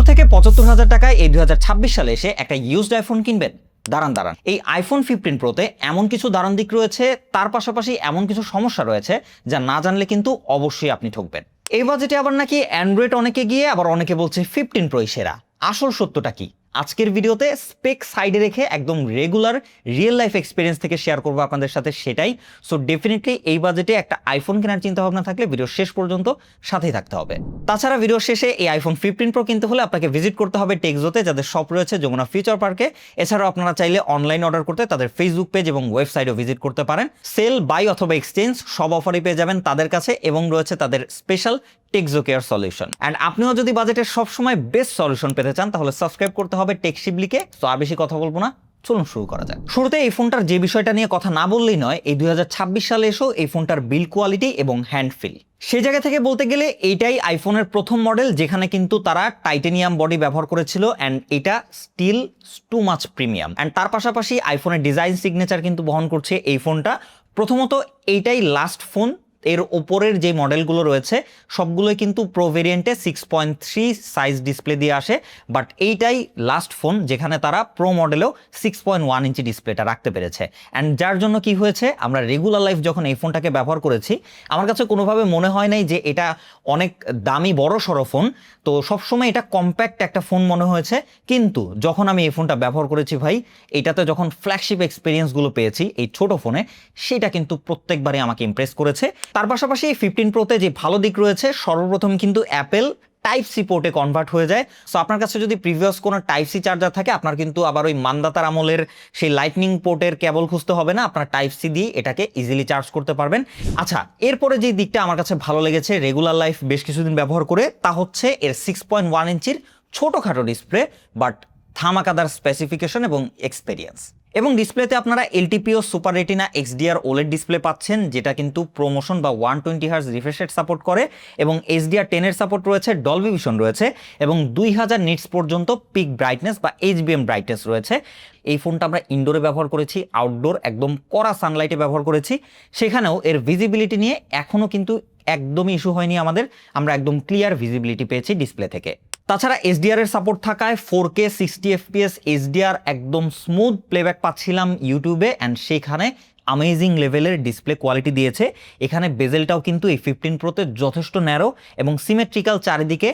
থেকে 75,000 টাকায় এই 2026 সালে এসে একটা ইউজড আইফোন কিনবেন? দাঁড়ান, এই আইফোন 15 প্রোতে এমন কিছু দারুণ দিক রয়েছে, তার পাশাপাশি এমন কিছু সমস্যা রয়েছে যা না জানলে কিন্তু অবশ্যই আপনি ঠকবেন। এই বাজেটে আবার নাকি অ্যান্ড্রয়েড অনেকে গিয়ে আবার অনেকে বলছে 15 প্রোই সেরা। আসল সত্যটা কি? আজকের ভিডিওতে স্পেক সাইডে রেখে একদম রেগুলার রিয়েল লাইফ এক্সপিরিয়েন্স থেকে শেয়ার করবো আপনাদের সাথে সেটাই। সো ডেফিনেটলি এই বাজেটে একটা আইফোন কেনার চিন্তা ভাবনা থাকলে ভিডিও শেষ পর্যন্ত সাথেই থাকতে হবে। তাছাড়া ভিডিও শেষে এই আইফোন 15 প্রো কিনতে হলে আপনাকে ভিজিট করতে হবে টেকজোতে, যাদের শপ রয়েছে যমুনা ফিউচার পার্কে। এছাড়াও আপনারা চাইলে অনলাইন অর্ডার করতে তাদের ফেসবুক পেজ এবং ওয়েবসাইটও ভিজিট করতে পারেন। সেল, বাই অথবা এক্সচেঞ্জ সব অফারই পেয়ে যাবেন তাদের কাছে, এবং রয়েছে তাদের স্পেশাল টেকজো কেয়ার সলিউশন। অ্যান্ড আপনিও যদি বাজেটের সবসময় বেস্ট সলিউশন পেতে চান তাহলে সাবস্ক্রাইব করতে হবে টেকশিবলিকে। তো আর বেশি কথা বলবো না, চলুন শুরু করা যাক। শুরুতে এই ফোনটার যে বিষয়টা নিয়ে কথা না বললেই নয়, এই 2026 সালে এসেও এই ফোনটার বিল্ড কোয়ালিটি এবং হ্যান্ড ফিল, সেই জায়গা থেকে বলতে গেলে এইটাই আইফোনের প্রথম মডেল যেখানে কিন্তু তারা টাইটেনিয়াম বডি ব্যবহার করেছিল, অ্যান্ড এটা still too much premium. And তার পাশাপাশি আইফোনের ডিজাইন সিগনেচার কিন্তু বহন করছে এই ফোনটা। প্রথমত এইটাই লাস্ট ফোন, এর ওপরের যে মডেলগুলো রয়েছে সবগুলোই কিন্তু প্রো ভেরিয়েন্টে 6.3 সাইজ ডিসপ্লে দিয়ে আসে, বাট এইটাই লাস্ট ফোন যেখানে তারা প্রো মডেলেও 6.1 ইঞ্চি ডিসপ্লেটা রাখতে পেরেছে। অ্যান্ড যার জন্য কি হয়েছে, আমরা রেগুলার লাইফ যখন এই ফোনটাকে ব্যবহার করেছি আমার কাছে কোনোভাবে মনে হয় নাই যে এটা অনেক দামি বড় সড়ো ফোন, তো সবসময় এটা কম্প্যাক্ট একটা ফোন মনে হয়েছে। কিন্তু যখন আমি এই ফোনটা ব্যবহার করেছি ভাই, এটাতে যখন ফ্ল্যাগশিপ এক্সপিরিয়েন্সগুলো পেয়েছি এই ছোট ফোনে, সেটা কিন্তু প্রত্যেকবারই আমাকে ইমপ্রেস করেছে। তার পাশাপাশি 15 প্রোতে যে ভালো দিক রয়েছে, সর্বপ্রথম কিন্তু অ্যাপেল টাইপ সি পোর্টে কনভার্ট হয়ে যায়। সো আপনার কাছে যদি প্রিভিয়াস কোনো টাইপ সি চার্জার থাকে, আপনার কিন্তু আবার ওই মান্দাতার আমলের সেই লাইটনিং পোর্টের কেবল খুঁজতে হবে না, আপনার টাইপ সি দিয়ে এটাকে ইজিলি চার্জ করতে পারবেন। আচ্ছা, এরপরে যে দিকটা আমার কাছে ভালো লেগেছে রেগুলার লাইফ বেশ কিছুদিন ব্যবহার করে, তা হচ্ছে এর 6.1 ইঞ্চির ছোটোখাটো ডিসপ্লে, বাট ধামাকাদার স্পেসিফিকেশন এবং এক্সপেরিয়েন্স। এবং ডিসপ্লেতে আপনারা LTPO super retina XDR OLED display পাচ্ছেন, যেটা কিন্তু প্রোমোশন বা 120 হার্জ রিফ্রেশ রেট সাপোর্ট করে, এবং এইচডিআর 10 এর সাপোর্ট রয়েছে, ডলবি ভিশন রয়েছে, এবং 2000 নিটস পর্যন্ত পিক ব্রাইটনেস বা এইচবিএম ব্রাইটনেস রয়েছে। এই ফোনটা আমরা ইনডোরে ব্যবহার করেছি, আউটডোর একদম কড়া সানলাইটে ব্যবহার করেছি, সেখানেও এর ভিজিবিলিটি নিয়ে এখনও কিন্তু একদমই ইস্যু হয়নি আমাদের, আমরা একদম ক্লিয়ার ভিজিবিলিটি পেয়েছি ডিসপ্লে থেকে। তাছাড়া এইচডিআর এর সাপোর্ট থাকায় 4K 60 FPS এইচডিআর একদম স্মুথ প্লেব্যাক পাচ্ছিলাম ইউটিউবে, অ্যান্ড সেখানে অ্যামেজিং লেভেলের ডিসপ্লে কোয়ালিটি দিয়েছে। এখানে বেজেলটাও কিন্তু এই 15 প্রোতে যথেষ্ট ন্যারো এবং সিমেট্রিক্যাল চারিদিকে।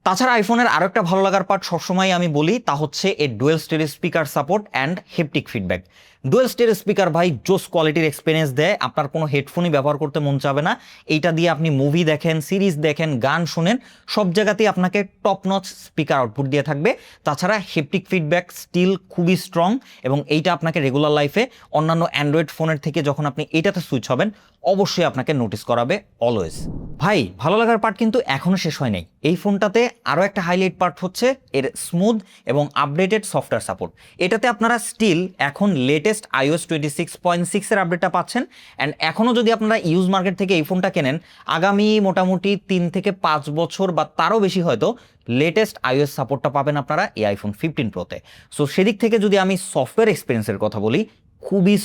তাছাড়া আইফোনের আরও একটা ভালো লাগার পার্ট সবসময় আমি বলি, তা হচ্ছে এর dual stereo speaker support and haptic feedback. Dual stereo speaker ভাই জোস কোয়ালিটির এক্সপিরিয়েন্স দেয়, আপনার কোনো হেডফোনই ব্যবহার করতে মন চাবে না। এইটা দিয়ে আপনি মুভি দেখেন, সিরিজ দেখেন, গান শুনেন, সব জায়গাতেই আপনাকে টপ নচ স্পিকার আউটপুট দিয়ে থাকবে। তাছাড়া হেপটিক ফিডব্যাক স্টিল খুবই স্ট্রং, এবং এইটা আপনাকে রেগুলার লাইফে অন্যান্য অ্যান্ড্রয়েড ফোনের থেকে যখন আপনি এটাতে সুইচ হবেন অবশ্যই আপনাকে নোটিস করাবে অলওয়েজ। ভাই ভালো লাগার পার্ট কিন্তু এখনও শেষ হয় নাই। এই ফোনটাতে আরও একটা হাইলাইট পার্ট হচ্ছে এর স্মুথ এবং আপডেটেড সফটওয়্যার সাপোর্ট। এটাতে আপনারা স্টিল এখন লেটেস্ট iOS 26.6 এর আপডেটটা পাচ্ছেন। অ্যান্ড এখনও যদি আপনারা ইউজ মার্কেট থেকে এই ফোনটা কেনেন, আগামী মোটামুটি 3 থেকে 5 বছর বা তারও বেশি হয়তো লেটেস্ট iOS সাপোর্টটা পাবেন আপনারা এই আইফোন 15 প্রোতে। সো সেদিক থেকে যদি আমি সফটওয়্যার এক্সপিরিয়েন্সের কথা বলি, খুবই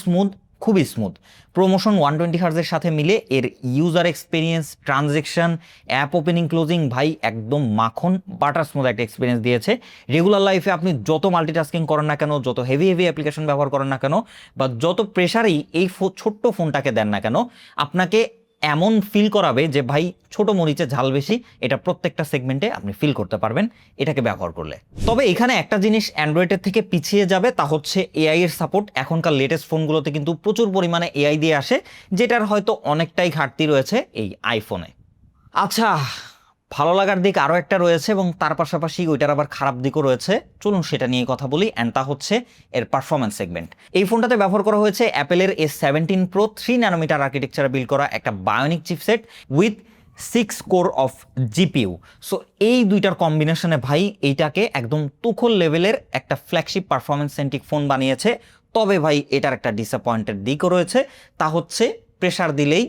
স্মুথ। প্রোমোশন 120 হার্জের সাথে মিলে এর user experience, transaction, app opening closing ভাই একদম মাখন বাটার স্মুথ একটা এক্সপিরিয়েন্স দিয়েছে। রেগুলার লাইফে আপনি যত মাল্টিটাস্কিং করেন না কেন, যত হেভি অ্যাপ্লিকেশন ব্যবহার করেন না কেন, বা যত প্রেশারেই এই ছোট্ট ফোনটাকে দেন না কেন, আপনাকে এমন ফিল করাবে যে ভাই ছোট মরিচে ঝাল বেশি, এটা প্রত্যেকটা সেগমেন্টে আপনি ফিল করতে পারবেন এটাকে ব্যবহার করলে। তবে এখানে একটা জিনিস অ্যান্ড্রয়েডের থেকে পিছিয়ে যাবে, তা হচ্ছে এআই এর সাপোর্ট। এখনকার লেটেস্ট ফোনগুলোতে কিন্তু প্রচুর পরিমাণে এআই দিয়ে আসে, যেটার হয়তো অনেকটাই ঘাটতি রয়েছে এই আইফোনে। আচ্ছা, ভালো লাগার দিক আরও একটা রয়েছে, এবং তার পাশাপাশি ওইটার আবার খারাপ দিকও রয়েছে, চলুন সেটা নিয়ে কথা বলি। অ্যান্ড তা হচ্ছে এর পারফরমেন্স সেগমেন্ট। এই ফোনটাতে ব্যবহার করা হয়েছে অ্যাপেলের A17 Pro 3 ন্যানোমিটার আর্কিটেকচারে বিল্ড করা একটা bionic chipset with 6 core of GPU. So এই দুইটার কম্বিনেশনে ভাই এইটাকে একদম তুখল লেভেলের একটা ফ্ল্যাগশিপ পারফরমেন্স সেন্ট্রিক ফোন বানিয়েছে। তবে ভাই এটার একটা ডিসঅ্যাপয়েন্টেড দিকও রয়েছে, তা হচ্ছে প্রেশার দিলেই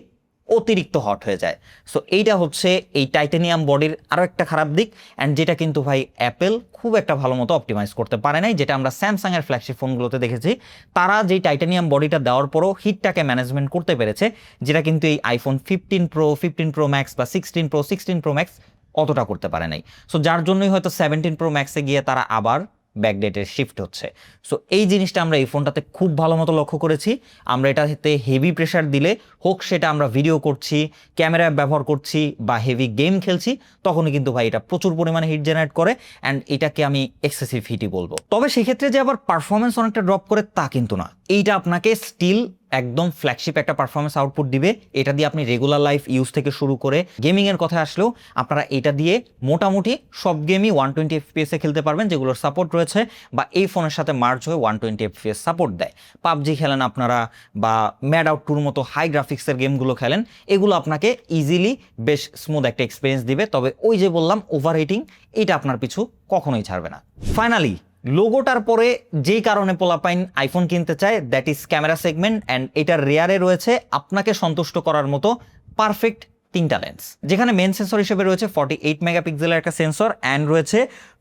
অতিরিক্ত হট হয়ে যায়। সো এইটা হচ্ছে এই টাইটানিয়াম বডির আরও একটা খারাপ দিক, অ্যান্ড যেটা কিন্তু ভাই অ্যাপেল খুব একটা ভালো মতো অপটিমাইজ করতে পারে নাই, যেটা আমরা স্যামসাংয়ের ফ্ল্যাগশিপ ফোনগুলোতে দেখেছি। তারা যেই টাইটানিয়াম বডিটা দেওয়ার পরও হিটটাকে ম্যানেজমেন্ট করতে পেরেছে, যেটা কিন্তু এই আইফোন 15 প্রো, 15 প্রো ম্যাক্স বা 16 প্রো, 16 প্রো ম্যাক্স অতটা করতে পারে নাই। সো যার জন্যই হয়তো 17 Pro Max-এ গিয়ে তারা আবার ব্যাকডেটে শিফট হচ্ছে। সো এই জিনিসটা আমরা এই ফোনটাতে খুব ভালো মতো লক্ষ্য করেছি। আমরা এটাতে হেভি প্রেশার দিলে হোক সেটা আমরা ভিডিও করছি, ক্যামেরা ব্যবহার করছি বা হেভি গেম খেলছি, তখনই কিন্তু ভাই এটা প্রচুর পরিমাণে হিট জেনারেট করে অ্যান্ড এটাকে আমি এক্সেসিভ হিটই বলবো। তবে সেক্ষেত্রে যে আবার পারফরমেন্স অনেকটা ড্রপ করে তা কিন্তু না। এইটা আপনাকে স্টিল একদম ফ্ল্যাগশিপ একটা পারফরমেন্স আউটপুট দিবে। এটা দিয়ে আপনি রেগুলার লাইফ ইউজ থেকে শুরু করে গেমিংয়ের কথা আসলেও আপনারা এটা দিয়ে মোটামুটি সব গেমই 120 FPS এ খেলতে পারবেন, যেগুলোর সাপোর্ট রয়েছে বা এই ফোনের সাথে মার্জ হয়ে 120 FPS সাপোর্ট দেয়। পাবজি খেলেন আপনারা বা ম্যাড আউট 2-র মতো হাই গ্রাফিক্সের গেমগুলো খেলেন, এগুলো আপনাকে ইজিলি বেশ স্মুথ একটা এক্সপিরিয়েন্স দিবে। তবে ওই যে বললাম ওভারহিটিং, এটা আপনার পিছু কখনোই ছাড়বে না। ফাইনালি লোগোটার পরে যেই কারণে পোলাপাইন আইফোন কিনতে চায়, that is camera segment, and এটার রেয়ারে রয়েছে আপনাকে সন্তুষ্ট করার মতো পারফেক্ট 3টা লেন্স, যেখানে মেন সেন্সর হিসেবে রয়েছে 48 মেগাপিক্সেলের একটা সেন্সর অ্যান্ড রয়েছে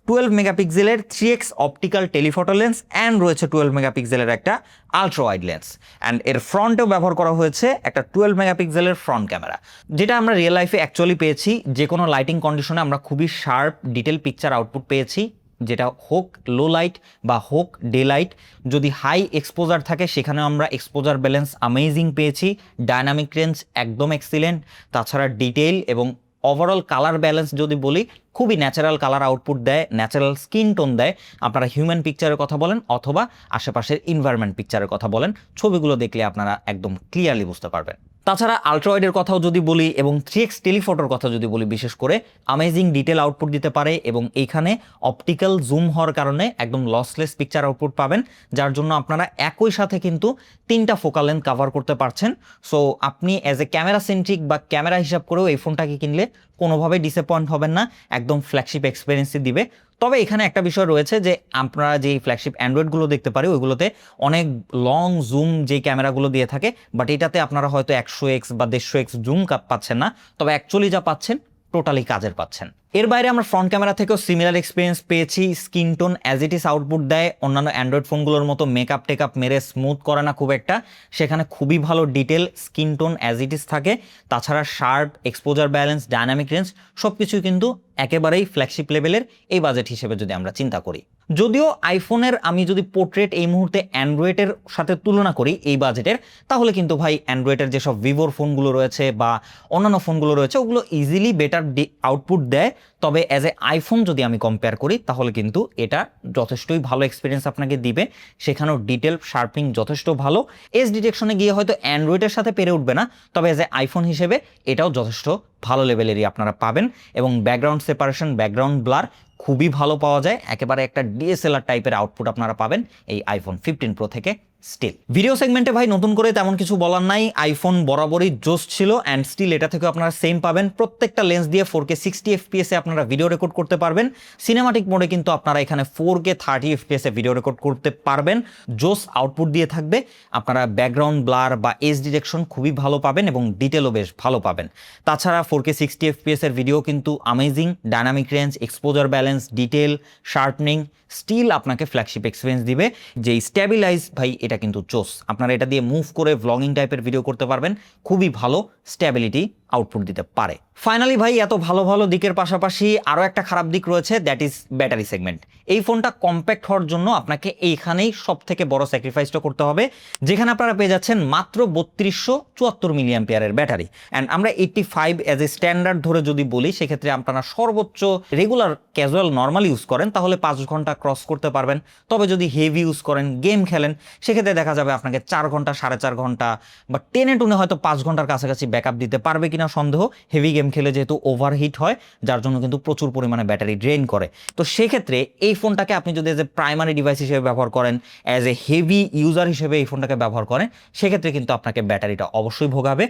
12 মেগাপিক্সেলের 3x optical telephoto lens and রয়েছে 12 মেগাপিক্সেলের একটা আলট্রা ওয়াইড লেন্স, অ্যান্ড এর ফ্রন্টেও ব্যবহার করা হয়েছে একটা 12 মেগাপিক্সেলের ফ্রন্ট ক্যামেরা, যেটা আমরা রিয়েল লাইফে অ্যাকচুয়ালি পেয়েছি। যে কোনো লাইটিং কন্ডিশনে আমরা খুবই শার্প ডিটেল পিকচার আউটপুট পেয়েছি, যেটা হোক লো লাইট বা হোক ডে লাইট। যদি হাই এক্সপোজার থাকে সেখানেও আমরা এক্সপোজার ব্যালেন্স অ্যামেজিং পেয়েছি, ডায়নামিক রেঞ্জ একদম এক্সিলেন্ট, তাছাড়া ডিটেইল এবং ওভারঅল কালার ব্যালেন্স যদি বলি খুবই ন্যাচারাল কালার আউটপুট দেয়, ন্যাচারাল স্কিন টোন দেয়। আপনারা হিউম্যান পিকচারের কথা বলেন অথবা আশেপাশের ইনভায়রনমেন্ট পিকচারের কথা বলেন, ছবিগুলো দেখলে আপনারা একদম ক্লিয়ারলি বুঝতে পারবেন। তাছাড়া আলট্রাওয়াইডের কথাও যদি বলি এবং 3x টেলিফটোর কথা যদি বলি, বিশেষ করে অ্যামেজিং ডিটেল আউটপুট দিতে পারে এবং এইখানে অপটিক্যাল জুম হওয়ার কারণে একদম লসলেস পিকচার আউটপুট পাবেন, যার জন্য আপনারা একই সাথে কিন্তু 3টা ফোকাল লেন্থ কাভার করতে পারছেন। সো আপনি অ্যাজ এ ক্যামেরা সেন্ট্রিক বা ক্যামেরা হিসাব করেও এই ফোনটাকে কিনলে কোনোভাবেই ডিসঅ্যাপয়েন্ট হবেন না, একদম ফ্ল্যাগশিপ এক্সপিরিয়েন্সই দিবে। তবে এখানে একটা বিষয় রয়েছে যে আপনারা যে ফ্ল্যাগশিপ অ্যান্ড্রয়েডগুলো দেখতে পারি ওইগুলোতে অনেক লং জুম যে ক্যামেরাগুলো দিয়ে থাকে, বাট এটাতে আপনারা হয়তো 100x বা 150x জুম পাচ্ছেন না, তবে অ্যাকচুয়ালি যা পাচ্ছেন টোটালি কাজের পাচ্ছেন। এর বাইরে আমরা ফ্রন্ট ক্যামেরা থেকেও সিমিলার এক্সপিরিয়েন্স পেয়েছি। Skin tone as it is output দেয়, অন্যান্য অ্যান্ড্রয়েড ফোনগুলোর মতো মেকআপ টেকআপ মেরে স্মুথ করে না খুব একটা, সেখানে খুবই ভালো detail skin tone as it is থাকে। তাছাড়া sharp exposure balance dynamic range সব কিছুই কিন্তু একেবারেই ফ্ল্যাগশিপ লেভেলের এই বাজেট হিসেবে যদি আমরা চিন্তা করি। যদিও আইফোনের আমি যদি পোর্ট্রেট এই মুহূর্তে অ্যান্ড্রয়েডের সাথে তুলনা করি এই বাজেটের, তাহলে কিন্তু ভাই অ্যান্ড্রয়েডের যেসব ভিভোর ফোনগুলো রয়েছে বা অন্যান্য ফোনগুলো রয়েছে ওগুলো ইজিলি বেটার আউটপুট দেয়। তবে অ্যাজ এ আইফোন যদি আমি কম্পেয়ার করি তাহলে কিন্তু এটা যথেষ্টই ভালো এক্সপিরিয়েন্স আপনাকে দিবে, সেখানেও ডিটেল শার্পিং যথেষ্ট ভালো। এজ ডিটেকশনে গিয়ে হয়তো অ্যান্ড্রয়েডের সাথে পেরে উঠবে না, তবে অ্যাজ এ আইফোন হিসেবে এটাও যথেষ্ট ভালো লেভেলেরই আপনারা পাবেন। এবং ব্যাকগ্রাউন্ড সেপারেশন ব্যাকগ্রাউন্ড ব্লার খুবই ভালো পাওয়া যায়, একেবারে একটা ডিএসএলআর টাইপের আউটপুট আপনারা পাবেন এই আইফোন 15 প্রো থেকে। স্টিল ভিডিও সেগমেন্টে ভাই নতুন করে তেমন কিছু বলার নাই, আইফোন বরাবরই জোস ছিল অ্যান্ড স্টিল এটা থেকে আপনারা সেম পাবেন। প্রত্যেকটা লেন্স দিয়ে 4K 60 FPS এ আপনারা ভিডিও রেকর্ড করতে পারবেন। সিনেমাটিক মোডে কিন্তু আপনারা এখানে 4K 30 FPS এ ভিডিও রেকর্ড করতে পারবেন, জোস আউটপুট দিয়ে থাকবে। আপনারা ব্যাকগ্রাউন্ড ব্লার বা এজ ডিটেকশন খুবই ভালো পাবেন এবং ডিটেলও বেশ ভালো পাবেন। তাছাড়া 4K 60 FPS এর ভিডিও কিন্তু amazing, dynamic range exposure balance detail sharpening still আপনাকে ফ্ল্যাগশিপ এক্সপিরিয়েন্স দিবে। যেই স্ট্যাবিলাইজ ভাই এটা কিন্তু জোস, আপনারা এটা দিয়ে মুভ করে ভ্লগিং টাইপের ভিডিও করতে পারবেন, খুবই ভালো স্ট্যাবিলিটি আউটপুট দিতে পারে। ফাইনালি ভাই এত ভালো ভালো দিকের পাশাপাশি আরও একটা খারাপ দিক রয়েছে, দ্যাট ইজ ব্যাটারি সেগমেন্ট। এই ফোনটা কম্প্যাক্ট হওয়ার জন্য আপনাকে এইখানেই সব থেকে বড় স্যাক্রিফাইসটা করতে হবে, যেখানে আপনারা পেয়ে যাচ্ছেন মাত্র 3274 মিলিঅ্যাম্পিয়ারের ব্যাটারি। অ্যান্ড আমরা 85 অ্যাজ এ স্ট্যান্ডার্ড ধরে যদি বলি, সেক্ষেত্রে আপনারা সর্বোচ্চ রেগুলার ক্যাজুয়াল নর্মাল ইউজ করেন তাহলে 5 ঘন্টা ক্রস করতে পারবেন। তবে যদি হেভি ইউজ করেন গেম খেলেন সেক্ষেত্রে দেখা যাবে আপনাকে 4 ঘন্টা 4.5 ঘন্টা বা টেনে টুনে হয়তো 5 ঘন্টার কাছাকাছি ব্যাকআপ দিতে পারবে কিনা সন্দেহ। হেভি গেম খেলে যেহেতু ওভারহিট হয়, যার জন্য কিন্তু প্রচুর পরিমাণে ব্যাটারি ড্রেন করে। তো সেক্ষেত্রে এই ফোনটাকে আপনি যদি এজ এ প্রাইমারি ডিভাইস হিসেবে ব্যবহার করেন, অ্যাজ এ হেভি ইউজার হিসেবে এই ফোনটাকে ব্যবহার করেন, সেক্ষেত্রে কিন্তু আপনাকে ব্যাটারিটা অবশ্যই ভোগাবে।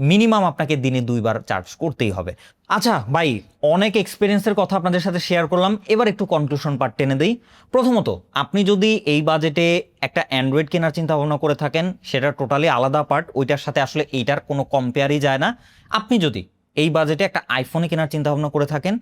মিনিমাম আপনাকে দিনে 2 বার চার্জ করতেই হবে। আচ্ছা ভাই, অনেক এক্সপিরিয়েন্সের কথা আপনাদের সাথে শেয়ার করলাম, এবার একটু কনক্লুশন পার্ট টেনে দেই। প্রথমত, আপনি যদি এই বাজেটে একটা অ্যান্ড্রয়েড কেনার চিন্তা ভাবনা করে থাকেন, সেটা টোটালি আলাদা পার্ট, ওইটার সাথে আসলে এইটার কোনো কম্পেয়ারই যায় না। আপনি যদি এই বাজেটে একটা আইফোনে কেনার চিন্তা ভাবনা করে থাকেন,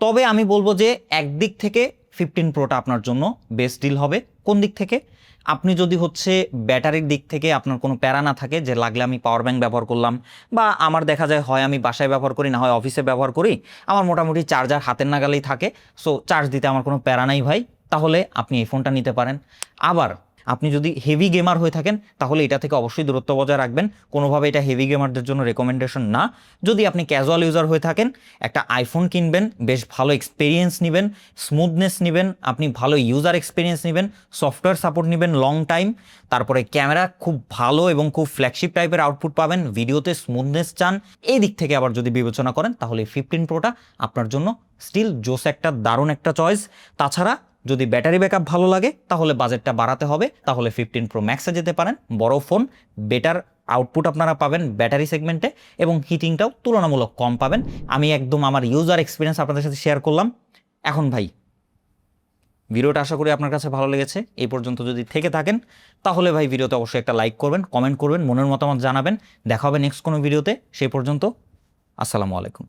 তবে আমি বলবো যে একদিক থেকে 15 প্রোটা আপনার জন্য বেস্ট ডিল হবে। কোন দিক থেকে? আপনি যদি হচ্ছে ব্যাটারির দিক থেকে আপনার কোনো প্যারা না থাকে যে লাগলে আমি পাওয়ার ব্যাংক ব্যবহার করলাম, বা আমার দেখা যায় হয় আমি বাসায় ব্যবহার করি, না হয় অফিসে ব্যবহার করি, আমার মোটামুটি চার্জার হাতের নাগালেই থাকে, সো চার্জ দিতে আমার কোনো প্যারা নাই ভাই, তাহলে আপনি এই ফোনটা নিতে পারেন। আবার আপনি যদি হেভি গেমার হয়ে থাকেন তাহলে এটা থেকে অবশ্যই দূরত্ব বজায় রাখবেন, কোনোভাবে এটা হেভি গেমারদের জন্য রেকমেন্ডেশন না। যদি আপনি ক্যাজুয়াল ইউজার হয়ে থাকেন, একটা আইফোন কিনবেন, বেশ ভালো এক্সপিরিয়েন্স নেবেন, স্মুথনেস নেবেন, আপনি ভালো ইউজার এক্সপিরিয়েন্স নেবেন, সফটওয়্যার সাপোর্ট নেবেন লং টাইম, তারপরে ক্যামেরা খুব ভালো এবং খুব ফ্ল্যাগশিপ টাইপের আউটপুট পাবেন, ভিডিওতে স্মুথনেস চান, এই দিক থেকে আবার যদি বিবেচনা করেন তাহলে 15 প্রোটা আপনার জন্য স্টিল জোস একটা দারুণ একটা চয়েস। তাছাড়া যদি ব্যাটারি ব্যাকআপ ভালো লাগে তাহলে বাজেটটা বাড়াতে হবে, তাহলে 15 প্রো ম্যাক্সে যেতে পারেন। বড় ফোন, বেটার আউটপুট আপনারা পাবেন ব্যাটারি সেগমেন্টে, এবং হিটিংটাও তুলনামূলক কম পাবেন। আমি একদম আমার ইউজার এক্সপিরিয়েন্স আপনাদের সাথে শেয়ার করলাম। এখন ভাই, ভিডিওটা আশা করি আপনার কাছে ভালো লেগেছে। এই পর্যন্ত যদি থেকে থাকেন তাহলে ভাই ভিডিওতে অবশ্যই একটা লাইক করবেন, কমেন্ট করবেন, মনের মতামত জানাবেন। দেখা হবে নেক্সট কোনো ভিডিওতে। সেই পর্যন্ত আসসালামু আলাইকুম।